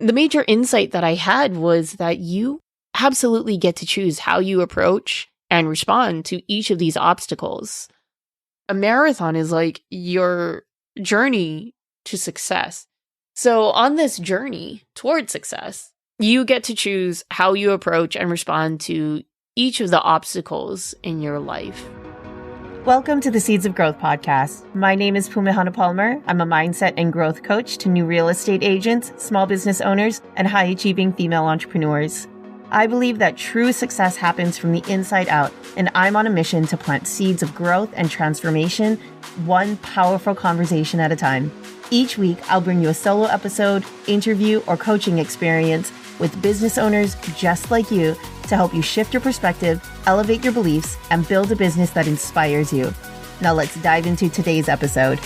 The major insight that I had was that you absolutely get to choose how you approach and respond to each of these obstacles. A marathon is like your journey to success. So on this journey toward success, you get to choose how you approach and respond to each of the obstacles in your life. Welcome to the Seeds of Growth podcast. My name is Pumehana Palmer. I'm a mindset and growth coach to new real estate agents, small business owners, and high-achieving female entrepreneurs. I believe that true success happens from the inside out, and I'm on a mission to plant seeds of growth and transformation, one powerful conversation at a time. Each week, I'll bring you a solo episode, interview, or coaching experience with business owners just like you to help you shift your perspective, elevate your beliefs, and build a business that inspires you. Now let's dive into today's episode.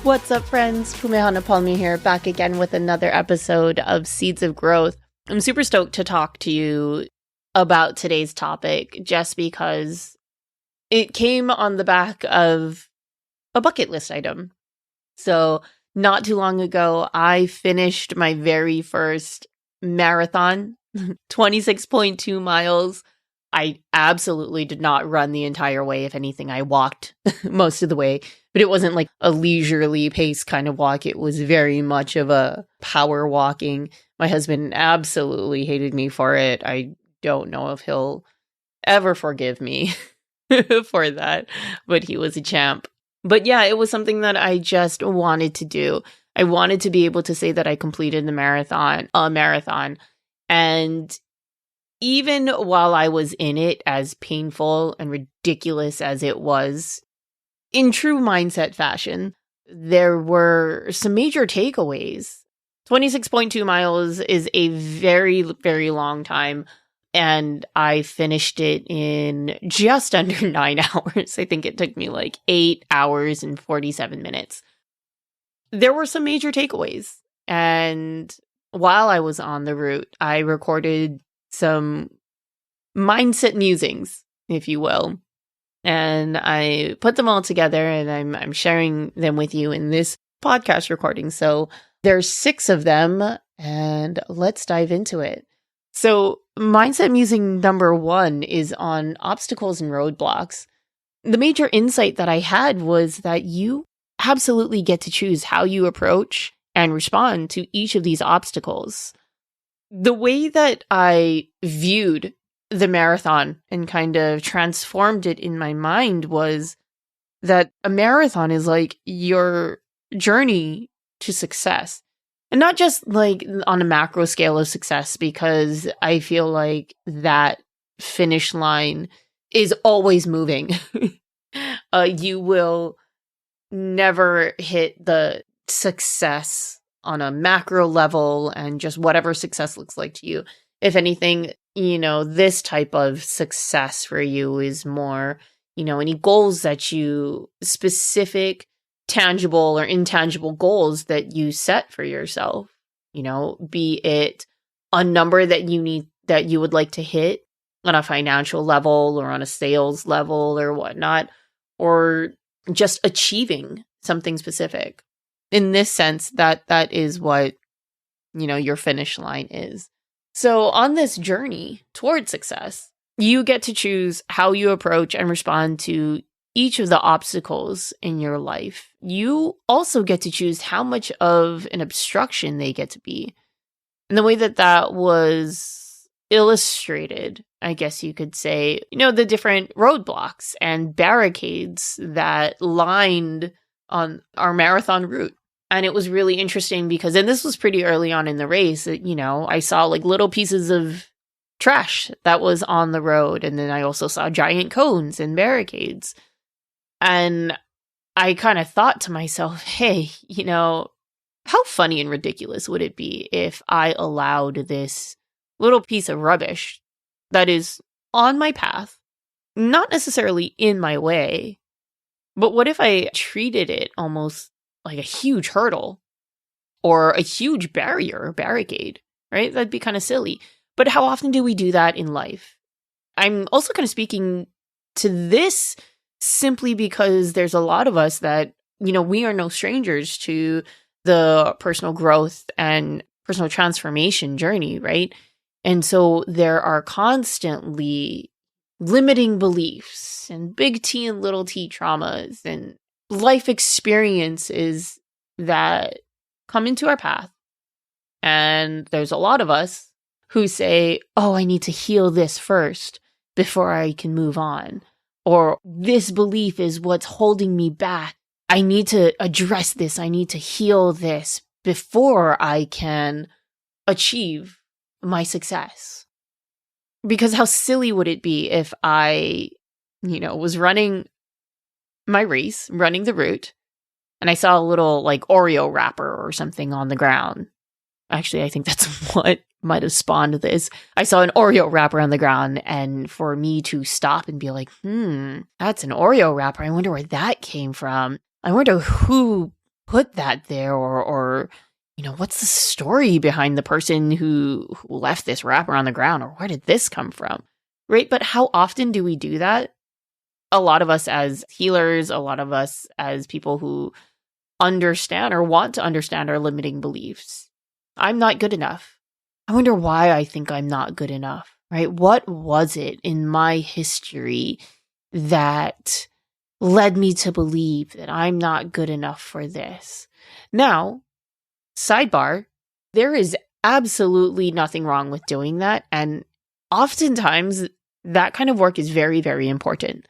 What's up, friends? Pumehana Palmer here, back again with another episode of Seeds of Growth. I'm super stoked to talk to you about today's topic just because it came on the back of a bucket list item. So not too long ago, I finished my very first marathon, 26.2 miles. I absolutely did not run the entire way. If anything, I walked most of the way, but it wasn't like a leisurely pace kind of walk. It was very much of a power walking. My husband absolutely hated me for it. I don't know if he'll ever forgive me for that, but he was a champ. But yeah, it was something that I just wanted to do. I wanted to be able to say that I completed a marathon. And even while I was in it, as painful and ridiculous as it was, in true mindset fashion, there were some major takeaways. 26.2 miles is a very, very long time. And I finished it in just under 9 hours. I think it took me like 8 hours and 47 minutes. There were some major takeaways. And while I was on the route, I recorded some mindset musings, if you will. And I put them all together and I'm sharing them with you in this podcast recording. So there's 6 of them and let's dive into it. So mindset musing number 1 is on obstacles and roadblocks. The major insight that I had was that you absolutely get to choose how you approach and respond to each of these obstacles. The way that I viewed the marathon and kind of transformed it in my mind was that a marathon is like your journey to success. And not just like on a macro scale of success, because I feel like that finish line is always moving. You will never hit the success on a macro level and just whatever success looks like to you. If anything, this type of success for you is more, any goals that you specific tangible or intangible goals that you set for yourself, be it a number that you would like to hit on a financial level or on a sales level or whatnot, or just achieving something specific. In this sense, that is what, your finish line is. So on this journey toward success, you get to choose how you approach and respond to each of the obstacles in your life. You also get to choose how much of an obstruction they get to be. And the way that was illustrated, I guess you could say, the different roadblocks and barricades that lined on our marathon route. And it was really interesting because, and this was pretty early on in the race, I saw like little pieces of trash that was on the road. And then I also saw giant cones and barricades. And I kind of thought to myself, hey, how funny and ridiculous would it be if I allowed this little piece of rubbish that is on my path, not necessarily in my way, but what if I treated it almost like a huge hurdle or a huge barrier or barricade, right? That'd be kind of silly. But how often do we do that in life? I'm also kind of speaking to this simply because there's a lot of us that, we are no strangers to the personal growth and personal transformation journey, right? And so there are constantly limiting beliefs and big T and little t traumas and life experiences that come into our path. And there's a lot of us who say, oh, I need to heal this first before I can move on. Or this belief is what's holding me back. I need to address this. I need to heal this before I can achieve my success. Because how silly would it be if I, was running my race, running the route, and I saw a little like Oreo wrapper or something on the ground. Actually, I think that's what might have spawned this. I saw an Oreo wrapper on the ground, and for me to stop and be like, that's an Oreo wrapper. I wonder where that came from. I wonder who put that there, or what's the story behind the person who left this wrapper on the ground, or where did this come from? Right? But how often do we do that? A lot of us as healers, a lot of us as people who understand or want to understand our limiting beliefs. I'm not good enough. I wonder why I think I'm not good enough, right? What was it in my history that led me to believe that I'm not good enough for this? Now, sidebar, there is absolutely nothing wrong with doing that. And oftentimes that kind of work is very, very important.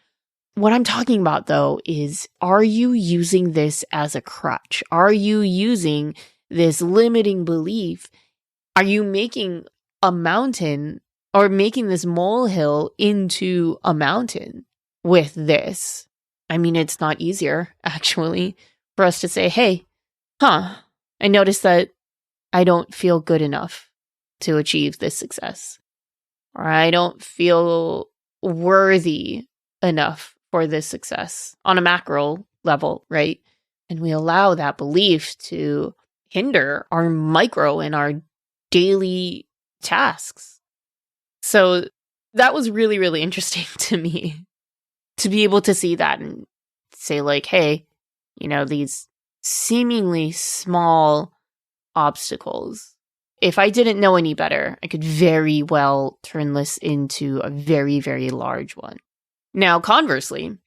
What I'm talking about, though, is, are you using this as a crutch? Are you using this limiting belief? Are you making a mountain or making this molehill into a mountain with this? I mean, it's not easier, actually, for us to say, hey, I noticed that I don't feel good enough to achieve this success. Or I don't feel worthy enough for this success on a macro level, right? And we allow that belief to hinder our micro and our daily tasks. So that was really, really interesting to me to be able to see that and say like, hey, these seemingly small obstacles, if I didn't know any better, I could very well turn this into a very, very large one. Now, conversely,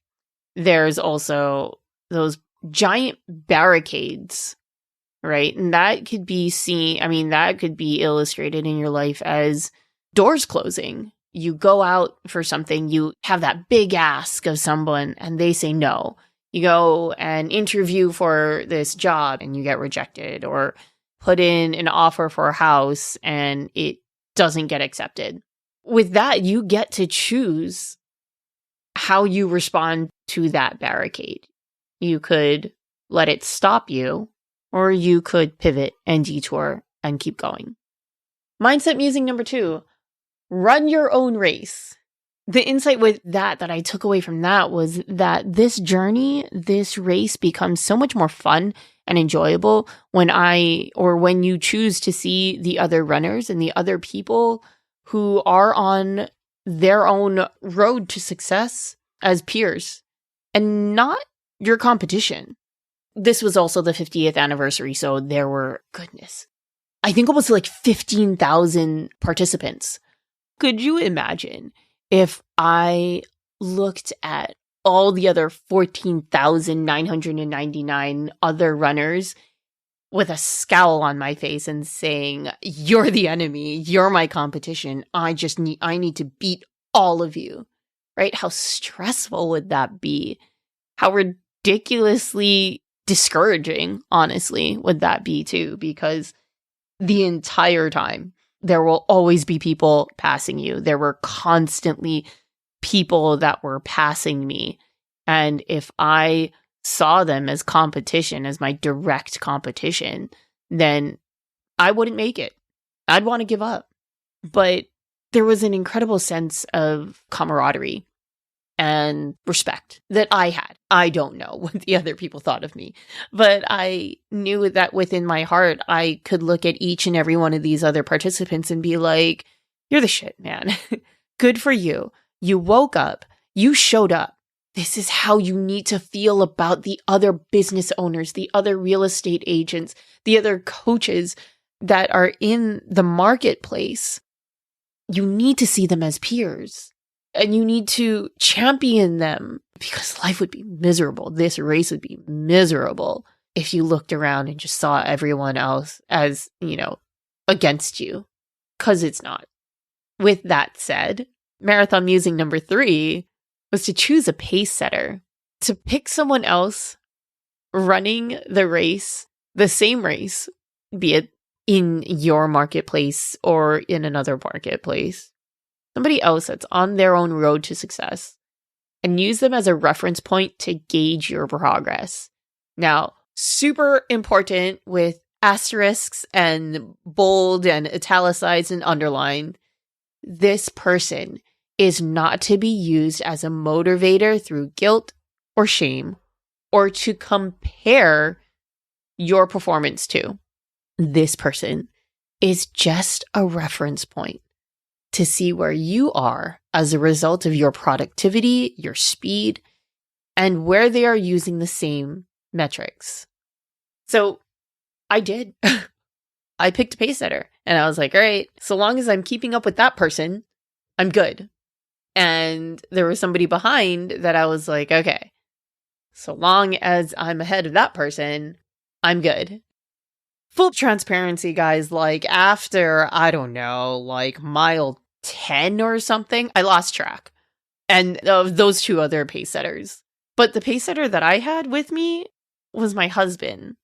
there's also those giant barricades, right? And that could be that could be illustrated in your life as doors closing. You go out for something, you have that big ask of someone and they say no. You go and interview for this job and you get rejected, or put in an offer for a house and it doesn't get accepted. With that, you get to choose how you respond to that barricade. You could let it stop you, or you could pivot and detour and keep going. Mindset musing number 2, run your own race. The insight with that I took away from that was that this journey, this race becomes so much more fun and enjoyable when you choose to see the other runners and the other people who are on their own road to success as peers and not your competition. This was also the 50th anniversary, so there were, I think almost like 15,000 participants. Could you imagine if I looked at all the other 14,999 other runners with a scowl on my face and saying, you're the enemy, you're my competition, I need to beat all of you, right? How stressful would that be? How ridiculously discouraging, honestly, would that be too? Because the entire time, there will always be people passing you. There were constantly people that were passing me. And if I saw them as competition, as my direct competition, then I wouldn't make it. I'd want to give up. But there was an incredible sense of camaraderie and respect that I had. I don't know what the other people thought of me, but I knew that within my heart, I could look at each and every one of these other participants and be like, you're the shit, man. Good for you. You woke up. You showed up. this is how you need to feel about the other business owners, the other real estate agents, the other coaches that are in the marketplace. You need to see them as peers and you need to champion them because life would be miserable. This race would be miserable if you looked around and just saw everyone else as, against you, because it's not. With that said, marathon musing number 3 was to choose a pace setter, to pick someone else running the race, the same race, be it in your marketplace or in another marketplace, somebody else that's on their own road to success, and use them as a reference point to gauge your progress. Now, super important with asterisks and bold and italicized and underlined, this person is not to be used as a motivator through guilt or shame or to compare your performance to. This person is just a reference point to see where you are as a result of your productivity, your speed, and where they are using the same metrics. So I did. I picked a pace setter and I was like, all right, so long as I'm keeping up with that person, I'm good. And there was somebody behind that I was like, okay, so long as I'm ahead of that person, I'm good. Full transparency, guys, after, I don't know, mile 10 or something, I lost track. And of those 2 other pace setters. But the pace setter that I had with me was my husband.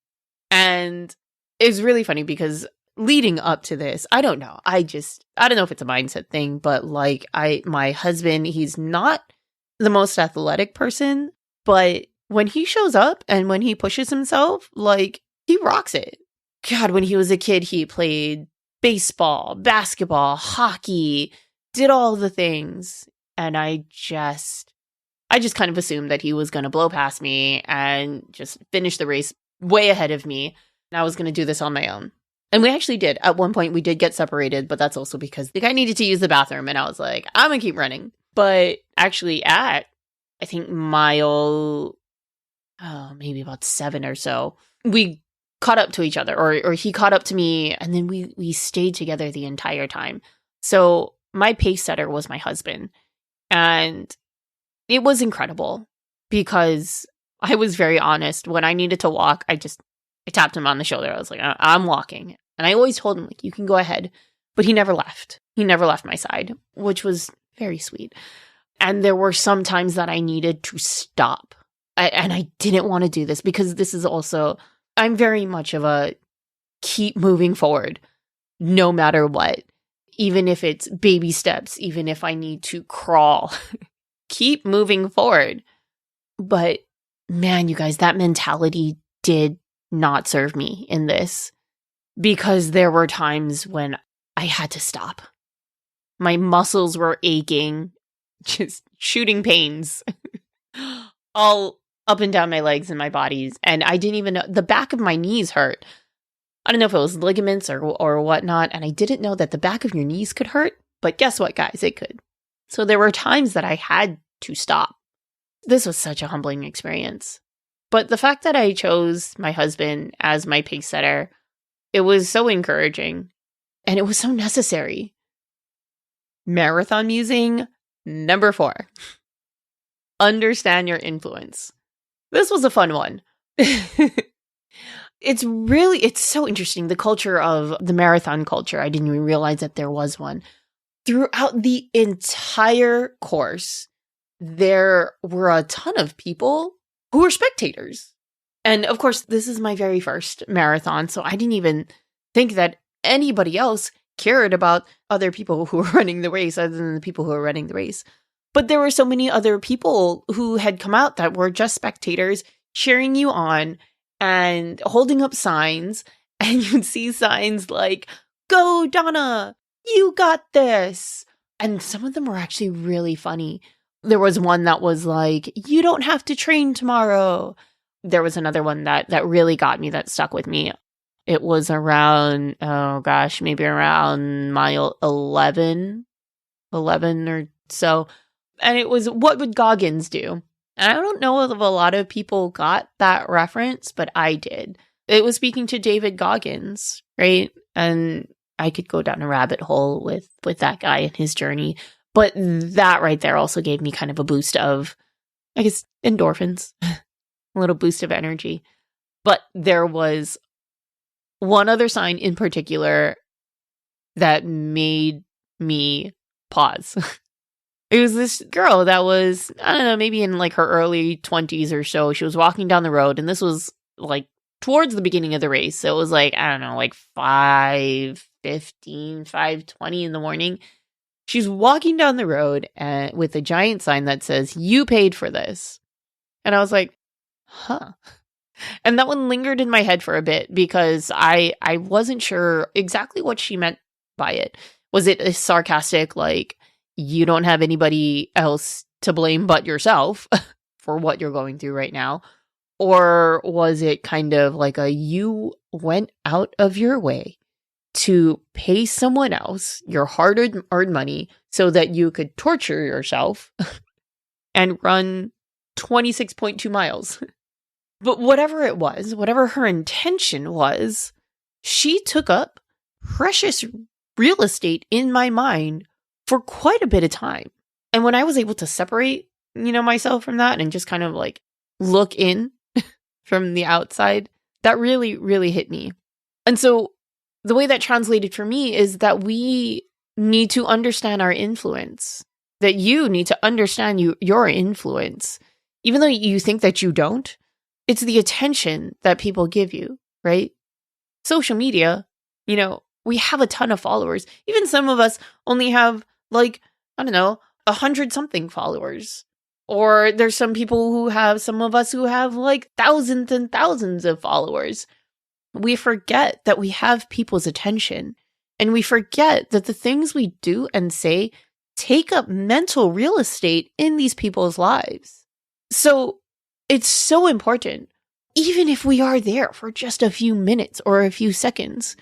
And it was really funny because leading up to this, I don't know. I don't know if it's a mindset thing, but my husband, he's not the most athletic person, but when he shows up and when he pushes himself, he rocks it. God, when he was a kid, he played baseball, basketball, hockey, did all the things. And I just kind of assumed that he was going to blow past me and just finish the race way ahead of me. And I was going to do this on my own. And we actually did. At one point, we did get separated, but that's also because the guy needed to use the bathroom. And I was like, I'm going to keep running. But actually at, I think, mile, maybe about 7 or so, we caught up to each other, or he caught up to me, and then we stayed together the entire time. So my pace setter was my husband, and it was incredible because I was very honest. When I needed to walk, I tapped him on the shoulder. I was like, I'm walking. And I always told him, you can go ahead. But he never left. He never left my side, which was very sweet. And there were some times that I needed to stop. And I didn't want to do this because this is also, I'm very much of a keep moving forward no matter what. Even if it's baby steps, even if I need to crawl, keep moving forward. But man, you guys, that mentality did not serve me in this because there were times when I had to stop. My muscles were aching, just shooting pains all up and down my legs and my bodies. And I didn't even know, the back of my knees hurt. I don't know if it was ligaments or whatnot. And I didn't know that the back of your knees could hurt. But guess what, guys? It could. So there were times that I had to stop. This was such a humbling experience. But the fact that I chose my husband as my pace setter, it was so encouraging. And it was so necessary. Marathon musing number 4. Understand your influence. This was a fun one. It's so interesting. The culture of the marathon culture. I didn't even realize that there was one. Throughout the entire course, there were a ton of people who were spectators. And of course, this is my very first marathon, so I didn't even think that anybody else cared about other people who were running the race other than the people who were running the race. But there were so many other people who had come out that were just spectators cheering you on and holding up signs. And you'd see signs like, "Go, Donna, you got this." And some of them were actually really funny. There was one that was like, "You don't have to train tomorrow." There was another one that really got me, that stuck with me. It was around, maybe around mile 11 or so. And it was, "What would Goggins do?" And I don't know if a lot of people got that reference, but I did. It was speaking to David Goggins, right? And I could go down a rabbit hole with that guy and his journey. But that right there also gave me kind of a boost of, I guess, endorphins, a little boost of energy. But there was one other sign in particular that made me pause. It was this girl that was, I don't know, maybe in like her early 20s or so. She was walking down the road, and this was like towards the beginning of the race. So it was like, I don't know, like 5:15, 5:20 in the morning. She's walking down the road with a giant sign that says, "You paid for this." And I was like, huh. And that one lingered in my head for a bit because I wasn't sure exactly what she meant by it. Was it a sarcastic, like, you don't have anybody else to blame but yourself for what you're going through right now? Or was it kind of like you went out of your way to pay someone else your hard-earned money so that you could torture yourself and run 26.2 miles? But whatever it was, whatever her intention was, she took up precious real estate in my mind for quite a bit of time. And when I was able to separate, myself from that and just kind of like look in from the outside, that really, really hit me. And so the way that translated for me is that we need to understand our influence, that you need to understand your influence. Even though you think that you don't, it's the attention that people give you, right? Social media, we have a ton of followers. Even some of us only have like, I don't know, 100 something followers. Or there's some of us who have like thousands and thousands of followers. We forget that we have people's attention. And we forget that the things we do and say take up mental real estate in these people's lives. So it's so important, even if we are there for just a few minutes or a few seconds,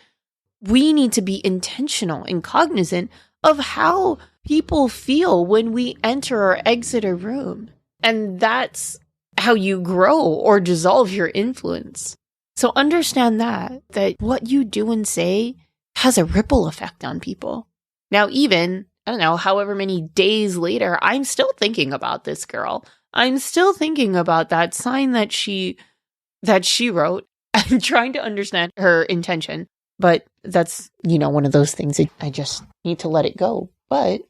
we need to be intentional and cognizant of how people feel when we enter or exit a room. And that's how you grow or dissolve your influence. So understand that what you do and say has a ripple effect on people. Now, even, I don't know, however many days later, I'm still thinking about this girl. I'm still thinking about that sign that she wrote and trying to understand her intention. But that's, one of those things that I just need to let it go. But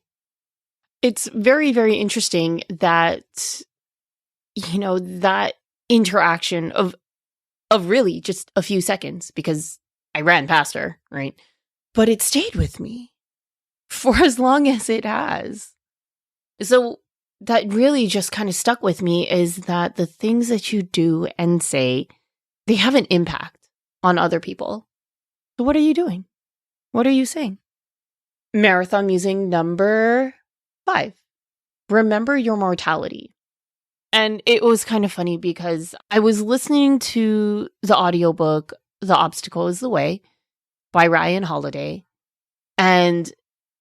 it's very, very interesting that, that interaction of really just a few seconds, because I ran past her, right? But it stayed with me for as long as it has. So that really just kind of stuck with me, is that the things that you do and say, they have an impact on other people. So what are you doing? What are you saying? Marathon musing number 5. Remember your mortality. And it was kind of funny because I was listening to the audiobook, The Obstacle is the Way by Ryan Holiday. And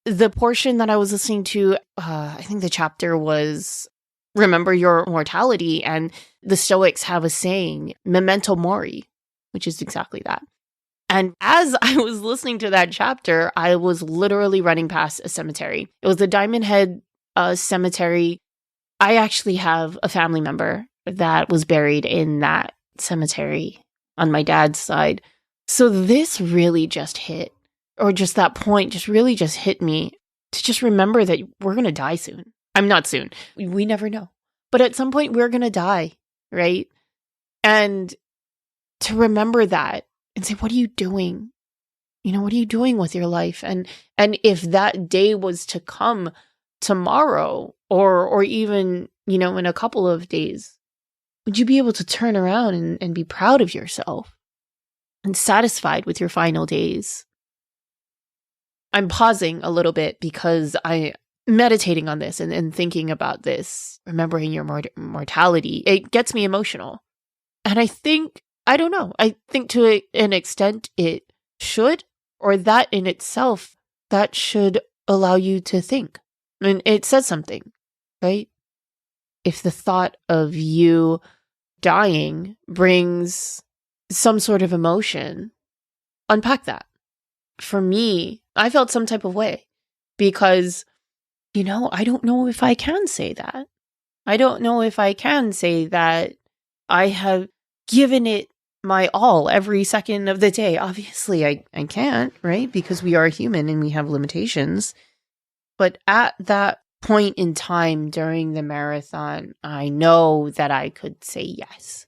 the portion that I was listening to, I think the chapter was Remember Your Mortality. And the Stoics have a saying, memento mori, which is exactly that. And as I was listening to that chapter, I was literally running past a cemetery. It was the Diamond Head Cemetery. I actually have a family member that was buried in that cemetery on my dad's side. So this really just hit, or just that point just really just hit me, to just remember that we're going to die soon. I'm not soon. We never know. But at some point we're going to die, right? And to remember that and say, what are you doing? What are you doing with your life? And if that day was to come tomorrow or even, in a couple of days, would you be able to turn around and be proud of yourself and satisfied with your final days? I'm pausing a little bit because I'm meditating on this and thinking about this, remembering your mortality. It gets me emotional. And I think, I don't know, I think to an extent it should, or that in itself, that should allow you to think. I mean, it says something, right? if the thought of you dying brings some sort of emotion, unpack that. For me, I felt some type of way because, I don't know if I can say that. I don't know if I can say that I have given it my all every second of the day. Obviously, I can't, right? Because we are human and we have limitations. But at that point in time during the marathon, I know that I could say yes.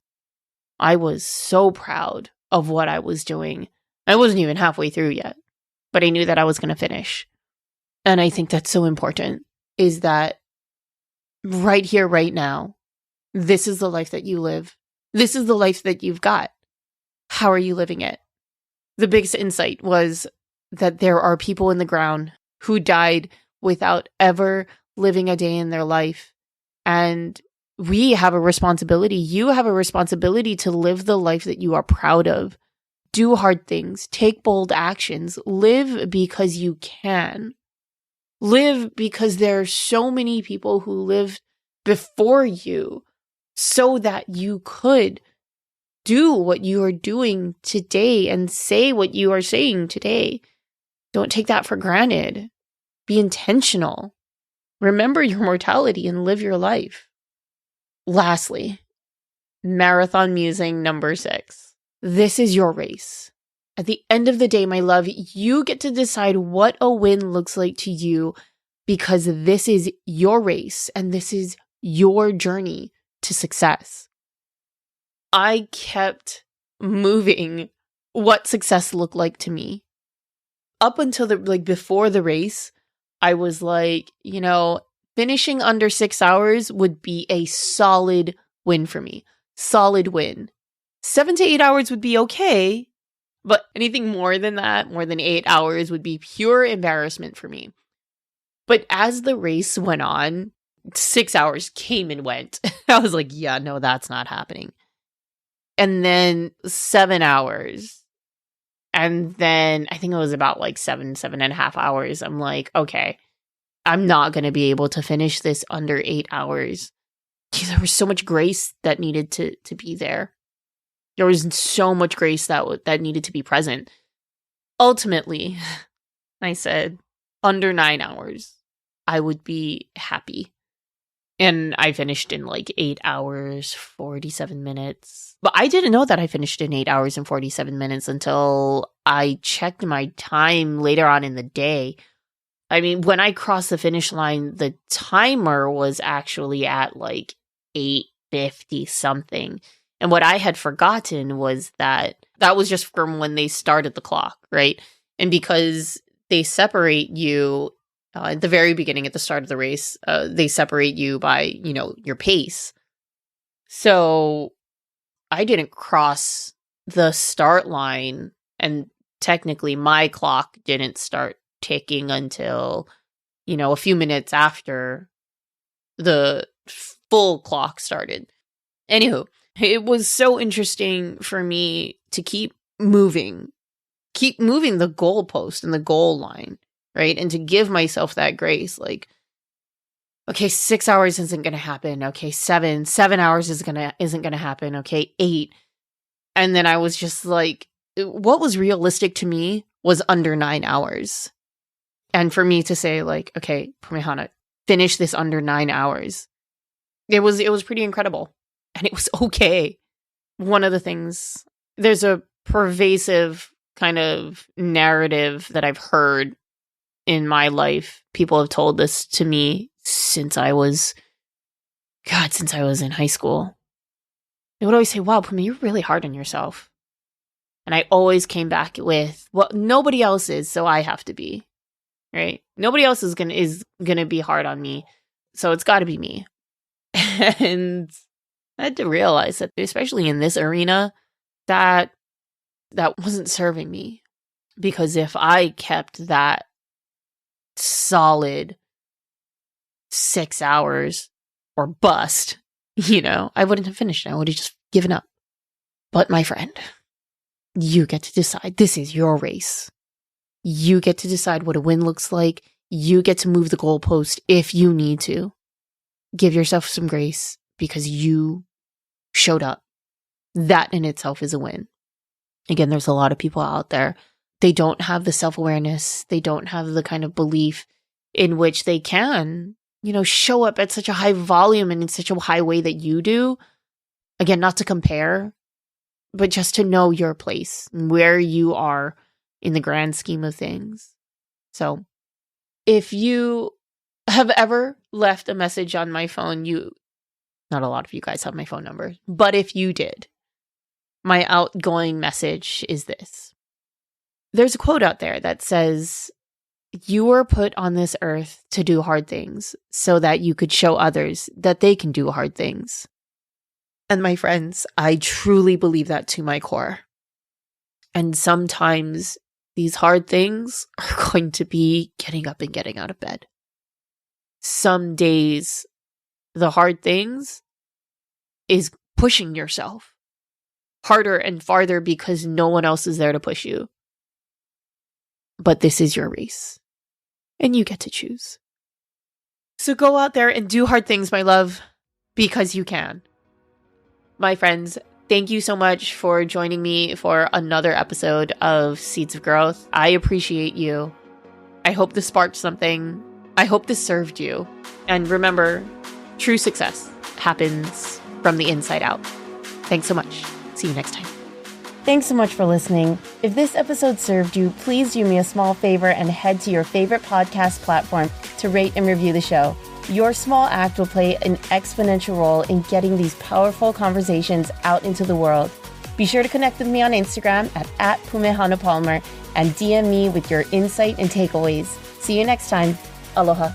I was so proud of what I was doing. I wasn't even halfway through yet, but I knew that I was going to finish. And I think that's so important, is that right here, right now, this is the life that you live. This is the life that you've got. How are you living it? The biggest insight was that there are people in the ground who died without ever living a day in their life. And we have a responsibility. You have a responsibility to live the life that you are proud of. Do hard things. Take bold actions. Live because you can. Live because there are so many people who lived before you so that you could do what you are doing today and say what you are saying today. Don't take that for granted. Be intentional. Remember your mortality and live your life. Lastly, marathon musing number 6. This is your race. At the end of the day, my love, you get to decide what a win looks like to you because this is your race and this is your journey to success. I kept moving what success looked like to me. Up until before the race, I was like, finishing under 6 hours would be a solid win for me. Solid win. 7 to 8 hours would be okay, but anything more than that, more than 8 hours, would be pure embarrassment for me. But as the race went on, 6 hours came and went. I was like, yeah, no, that's not happening. And then 7 hours. And then I think it was about 7.5 hours. I'm like, okay, I'm not going to be able to finish this under 8 hours. There was so much grace that needed to be there. There was so much grace that needed to be present. Ultimately, I said, under 9 hours, I would be happy. And I finished in 8 hours, 47 minutes. But I didn't know that I finished in 8 hours and 47 minutes until I checked my time later on in the day. I mean, when I crossed the finish line, the timer was actually at 8:50 something. And what I had forgotten was that was just from when they started the clock, right? And because they separate you at the very beginning, at the start of the race, they separate you by, your pace. So I didn't cross the start line, and technically my clock didn't start ticking until, a few minutes after the full clock started. Anywho, it was so interesting for me to keep moving the goalpost and the goal line, right? And to give myself that grace, okay, 6 hours isn't going to happen. Okay, 7 hours isn't going to happen. Okay, 8. And then I was just what was realistic to me was under 9 hours. And for me to say okay, Pramihana, finish this under 9 hours. It was pretty incredible. And it was okay. One of the things, there's a pervasive kind of narrative that I've heard in my life. People have told this to me since I was in high school. They would always say, wow, Pumi, you're really hard on yourself. And I always came back with, well, nobody else is, so I have to be, right? Nobody else is gonna be hard on me, so it's got to be me. And I had to realize that, especially in this arena, that wasn't serving me. Because if I kept that solid 6 hours or bust, I wouldn't have finished. I would have just given up. But my friend, you get to decide. This is your race. You get to decide what a win looks like. You get to move the goalpost if you need to. give yourself some grace because you showed up. That in itself is a win. Again, there's a lot of people out there. They don't have the self-awareness. They don't have the kind of belief in which they can, show up at such a high volume and in such a high way that you do. Again, not to compare, but just to know your place and where you are in the grand scheme of things. So if you have ever left a message on my phone, not a lot of you guys have my phone number, but if you did, my outgoing message is this. There's a quote out there that says, "You were put on this earth to do hard things so that you could show others that they can do hard things." And my friends, I truly believe that to my core. And sometimes these hard things are going to be getting up and getting out of bed. Some days, the hard things is pushing yourself harder and farther because no one else is there to push you. But this is your race, and you get to choose. So go out there and do hard things, my love, because you can. My friends, thank you so much for joining me for another episode of Seeds of Growth. I appreciate you. I hope this sparked something. I hope this served you. And remember, true success happens from the inside out. Thanks so much. See you next time. Thanks so much for listening. If this episode served you, please do me a small favor and head to your favorite podcast platform to rate and review the show. Your small act will play an exponential role in getting these powerful conversations out into the world. Be sure to connect with me on Instagram at @PumeHanaPalmer and DM me with your insight and takeaways. See you next time. Aloha.